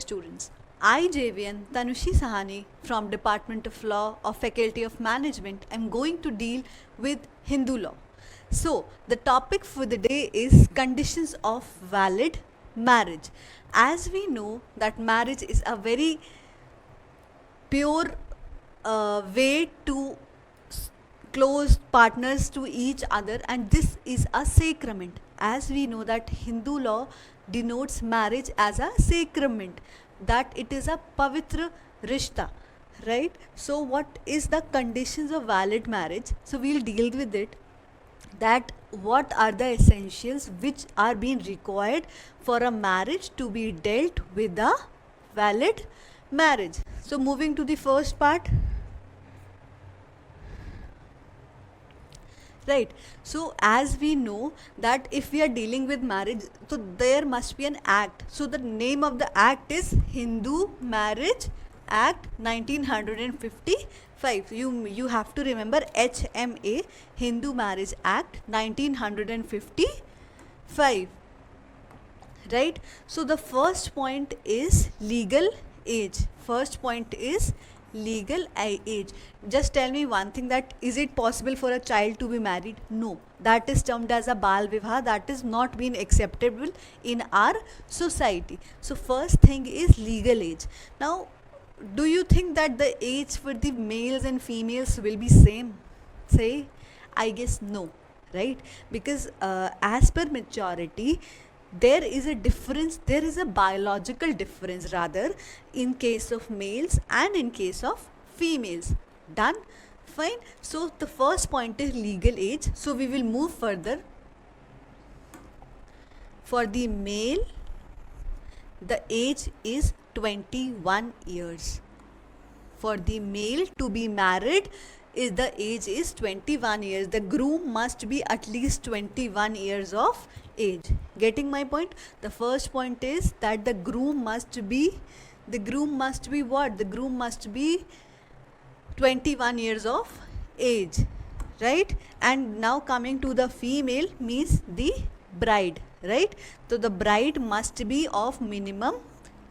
students. I, JVN Tanushi Sahani from Department of Law of Faculty of Management, am going to deal with Hindu law. So, the topic for the day is conditions of valid marriage. As we know that marriage is a very pure way to close partners to each other, and this is a sacrament. As we know that Hindu law denotes marriage as a sacrament, that it is a pavitra rishta, right? So what is the conditions of valid marriage? So we'll deal with it, that what are the essentials which are being required for a marriage to be dealt with a valid marriage. So moving to the first part, right? So as we know that if we are dealing with marriage, so there must be an act. So the name of the act is Hindu Marriage Act 1955. You have to remember HMA, Hindu Marriage Act 1955, right? So the first point is legal age. First point is legal age. Just tell me one thing, that is it possible for a child to be married? No, that is termed as a bal vivah, that is not been acceptable in our society. So first thing is legal age. Now do you think that the age for the males and females will be same? Say, I guess no, right? Because as per maturity, there is a difference, there is a biological difference rather, in case of males and in case of females. Done? Fine. So the first point is legal age. So we will move further. For the male, the age is 21 years. For the male to be married, the age is 21 years. The groom must be at least 21 years of age. Getting my point? The first point is that the groom must be what? The groom must be 21 years of age, right? And now coming to the female, means the bride, right? So the bride must be of minimum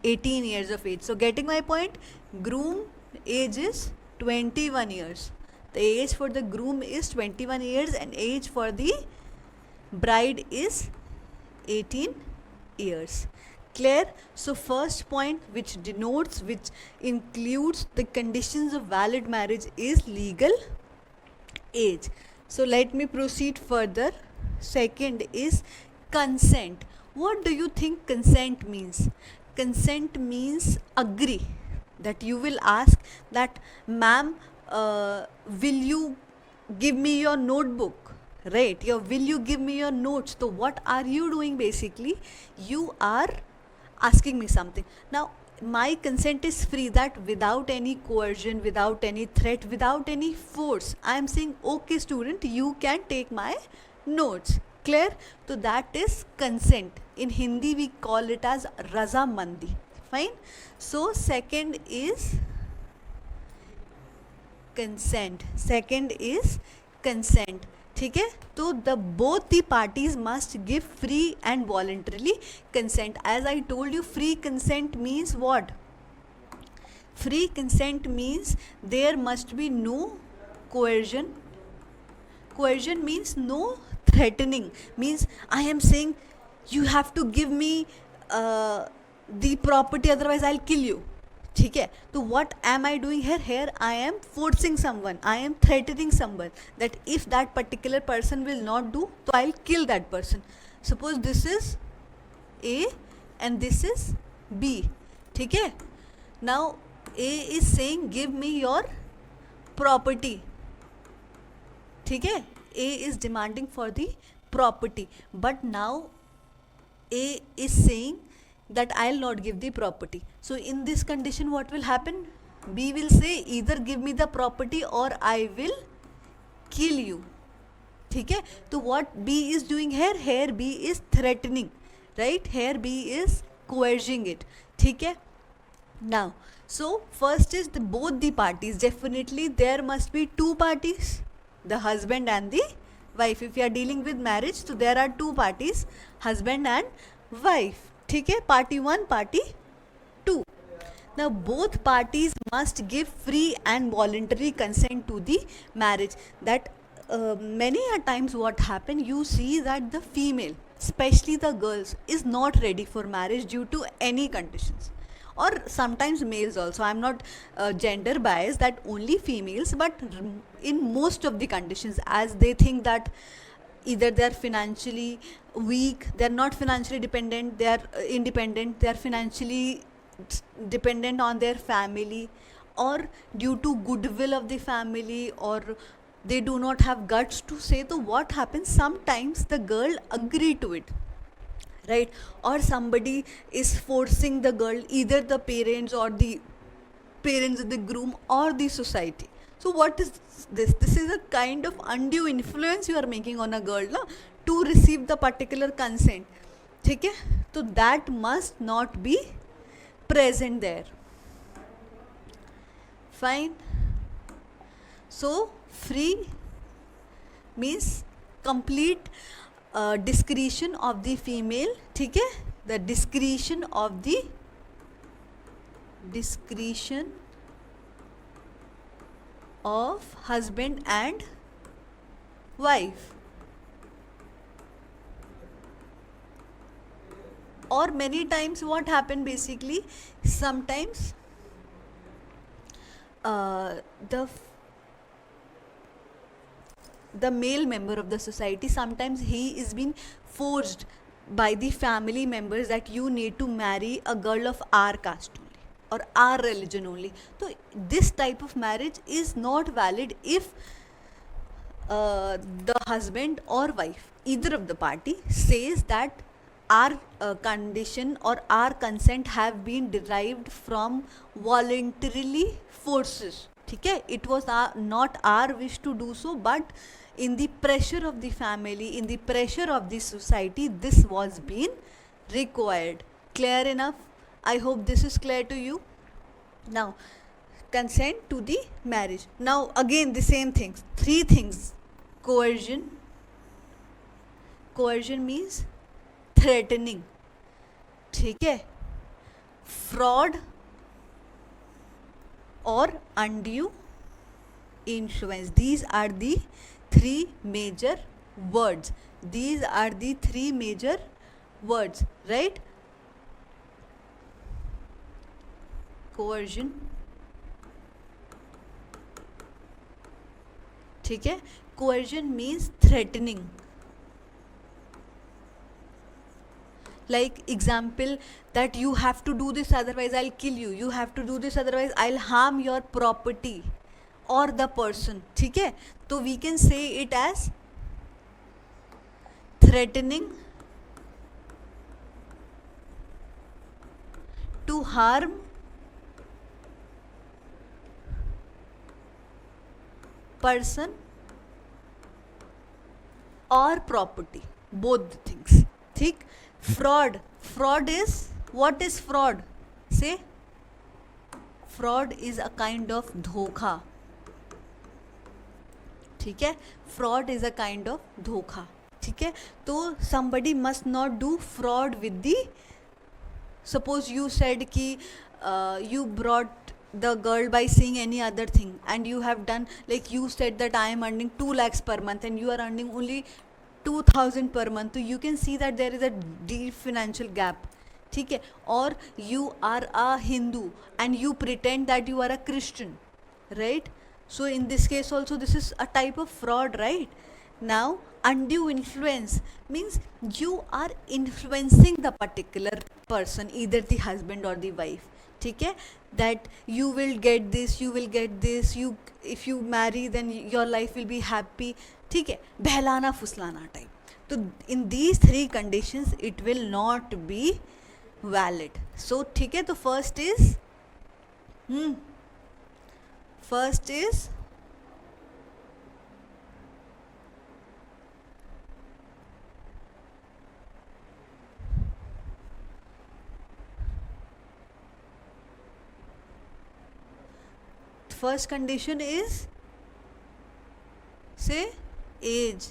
18 years of age. So getting my point? Groom age is 21 years. The age for the groom is 21 years and age for the bride is 18 years. Clear? So first point, which denotes, which includes the conditions of valid marriage, is legal age. So let me proceed further. Second is consent. What do you think consent means? Consent means agree. That you will ask that, ma'am, will you give me your notebook, right? Will you give me your notes? So what are you doing? Basically, you are asking me something. Now my consent is free, that without any coercion, without any threat, without any force, I am saying, okay student, you can take my notes. Clear? So that is consent. In Hindi we call it as razamandi. Fine. So second is consent. Second is consent. ठीक है? तो both the parties must give free and voluntarily consent. As I told you, free consent means what? Free consent means there must be no coercion. Coercion means no threatening. Means I am saying you have to give me the property, otherwise I'll kill you. ठीक है? तो what am I doing here? Here I am forcing someone, I am threatening someone that if that particular person will not do, so I'll kill that person. Suppose this is A and this is B. ठीक है? Now A is saying give me your property. ठीक है? A is demanding for the property, but now A is saying that I'll not give the property. So in this condition what will happen? B will say either give me the property or I will kill you. ठीक है? तो what B is doing here? Here B is threatening, right? Here B is coercing it. ठीक है? Now, so first is both the parties. Definitely there must be two parties, the husband and the wife. If you are dealing with marriage, so there are two parties, husband and wife. ठीक है? Party 1, party 2. Now, both parties must give free and voluntary consent to the marriage. That many a times what happen, you see that the female, especially the girls, is not ready for marriage due to any conditions, or sometimes males also. I'm not gender biased that only females, but in most of the conditions, as they think that either they are financially weak, they are not financially dependent, they are independent, they are financially dependent on their family, or due to goodwill of the family, or they do not have guts to say. So what happens, sometimes the girl agree to it, right? Or somebody is forcing the girl, either the parents or the parents of the groom or the society. So what is this is a kind of undue influence you are making on a girl, na, to receive the particular consent. ठीक है, तो that must not be present there. Fine. So free means complete discretion of the female. ठीक है, the discretion of husband and wife. Or many times what happen, basically sometimes the male member of the society, sometimes he is being forced by the family members that you need to marry a girl of our caste only or our religion only. So this type of marriage is not valid if the husband or wife, either of the party, says that our condition or our consent have been derived from voluntarily forces. ठीक है, it was not our wish to do so, but in the pressure of the family, in the pressure of the society, this was being required. Clear enough? I hope this is clear to you. Now, consent to the marriage. Now again the same things, three things. Coercion means threatening, ठीक है, fraud or undue influence. These are the three major words. Right? Coercion, ठीक है. Coercion means threatening. Like example, that you have to do this, otherwise I'll kill you. You have to do this, otherwise I'll harm your property or the person. ठीक है, तो we can say it as threatening to harm person or property, both the things. ठीक. Fraud is, what is fraud? Say, fraud is a kind of धोखा. ठीक है, fraud is a kind of धोखा. ठीक है, तो somebody must not do fraud with the, suppose you said कि you brought the girl by saying any other thing, and you have done, like you said that I am earning 2 lakhs per month and you are earning only 2000 per month. So you can see that there is a deep financial gap. ठीक है, or you are a Hindu and you pretend that you are a Christian, right? So in this case also this is a type of fraud, right? Now undue influence means you are influencing the particular person, either the husband or the wife. ठीक है, that you will get this, you if you marry then your life will be happy. ठीक है, बहलाना फुसलाना type. तो in these three conditions it will not be valid. So ठीक है, तो first is first condition is, say, age.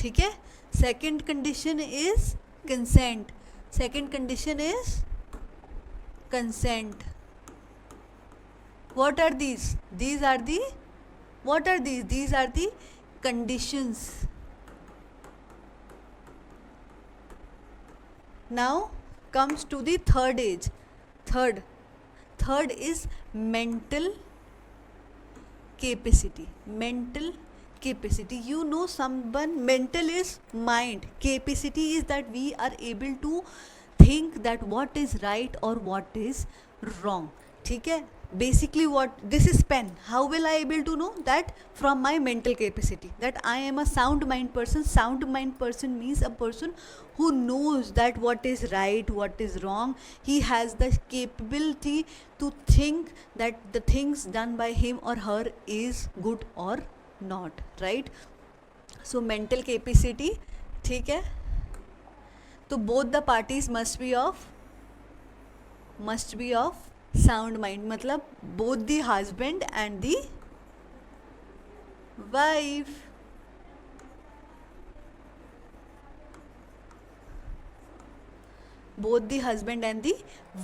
ठीक है. Second condition is consent. Second condition is consent. What are these? These are the, what are these? These are the conditions. Now comes to the third age. Third is mental capacity. Mental capacity. You know someone, mental is mind. Capacity is that we are able to think that what is right or what is wrong. ठीक है. Basically what this is pen. How will I able to know that? From my mental capacity, that I am a sound mind person. Sound mind person means a person who knows that what is right, what is wrong. He has the capability to think that the things done by him or her is good or not, right? So mental capacity. ठीक है. तो both the parties must be of sound mind. मतलब both the husband and the wife. Both the husband and the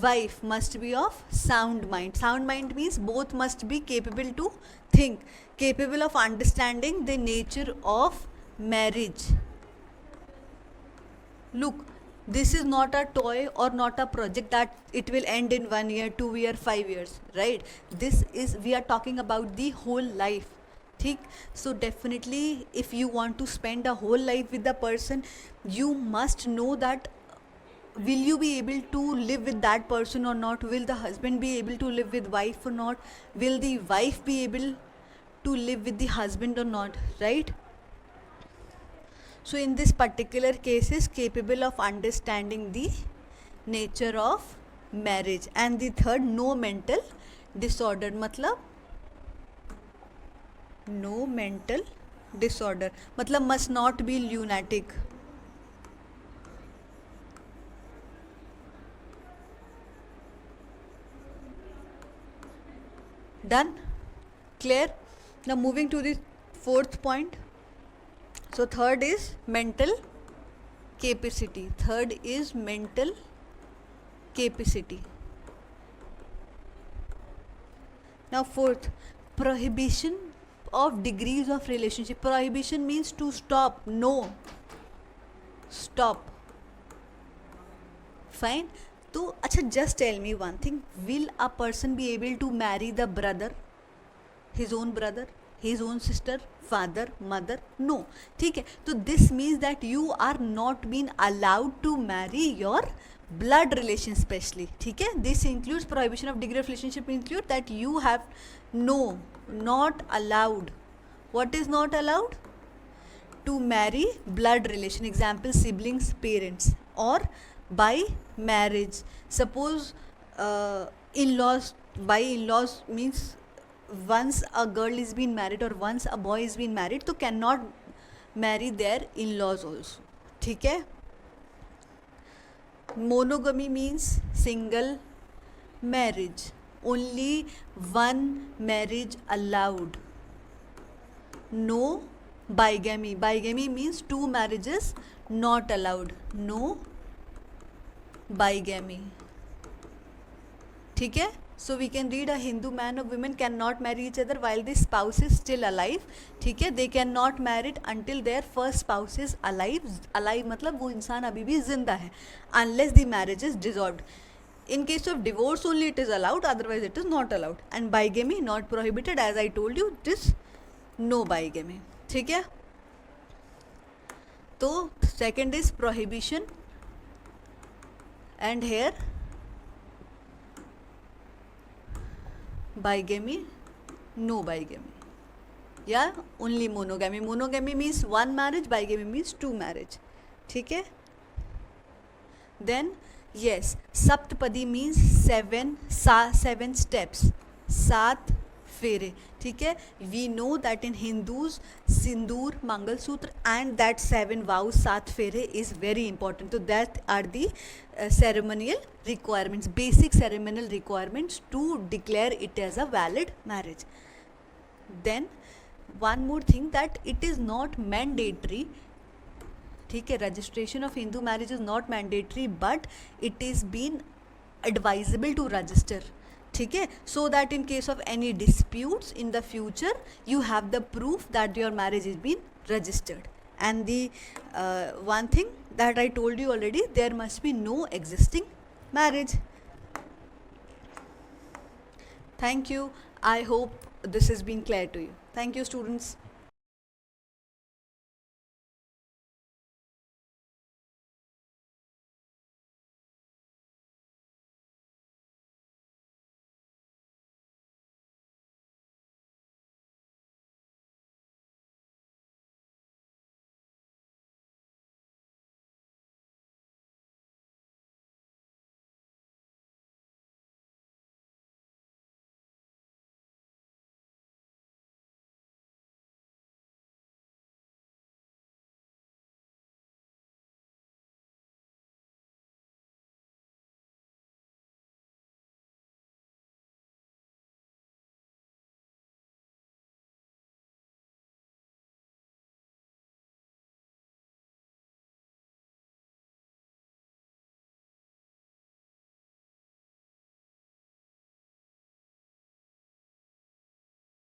wife must be of sound mind. Sound mind means both must be capable to think, capable of understanding the nature of marriage. Look, this is not a toy or not a project that it will end in 1 year, 2 year, 5 years, right? This is, we are talking about the whole life. ठीक. So definitely if you want to spend a whole life with the person, you must know that will you be able to live with that person or not? Will the husband be able to live with wife or not? Will the wife be able to live with the husband or not, right? So in this particular case is capable of understanding the nature of marriage. And the third, no mental disorder. मतलब no mental disorder मतलब must not be lunatic. Done? Clear? Now moving to the fourth point. So third is mental capacity. Third is mental capacity. Now fourth, prohibition of degrees of relationship. Prohibition means to stop. No. Stop. Fine. So, अच्छा, just tell me one thing. Will a person be able to marry the brother, his own brother, his own sister, father, mother? No. ठीक है. तो this means that you are not being allowed to marry your blood relation specially. ठीक है. This includes prohibition of degree of relationship include that you have no, not allowed. What is not allowed? To marry blood relation. Example, siblings, parents, or by marriage. Suppose in-laws. By in-laws means once a girl is being married or once a boy is being married, तो cannot marry their in-laws also. ठीक है. Monogamy means single marriage. Only one marriage allowed. No bigamy. Bigamy means two marriages not allowed. No bigamy. ठीक है. So we can read a Hindu man or women cannot marry each other while the spouse is still alive. ठीक है. They cannot marry it until their first spouse is alive. Alive मतलब वो इंसान अभी भी जिंदा है. Unless the marriage is dissolved. In case of divorce only it is allowed, otherwise it is not allowed. And bigamy not prohibited, as I told you, it is no bigamy. ठीक है. तो second is prohibition, and here bigamy, no bigamy. Yeah, only monogamy. Monogamy means one marriage, bigamy means two marriage. ठीक है. Then yes, saptapadi means seven steps, सात फेरे. ठीक है. We know that in Hindus, Sindoor, mangalsutra and that 7 vows, सात फेरे is very important. So that are the ceremonial requirements, basic ceremonial requirements to declare it as a valid marriage. Then one more thing, that it is not mandatory ठीक है, registration of Hindu marriage is not mandatory but it is been advisable to register, ठीक है, so that in case of any disputes in the future you have the proof that your marriage is been registered. And the one thing that I told you already, there must be no existing marriage. Thank you. I hope this has been clear to you. Thank you, students.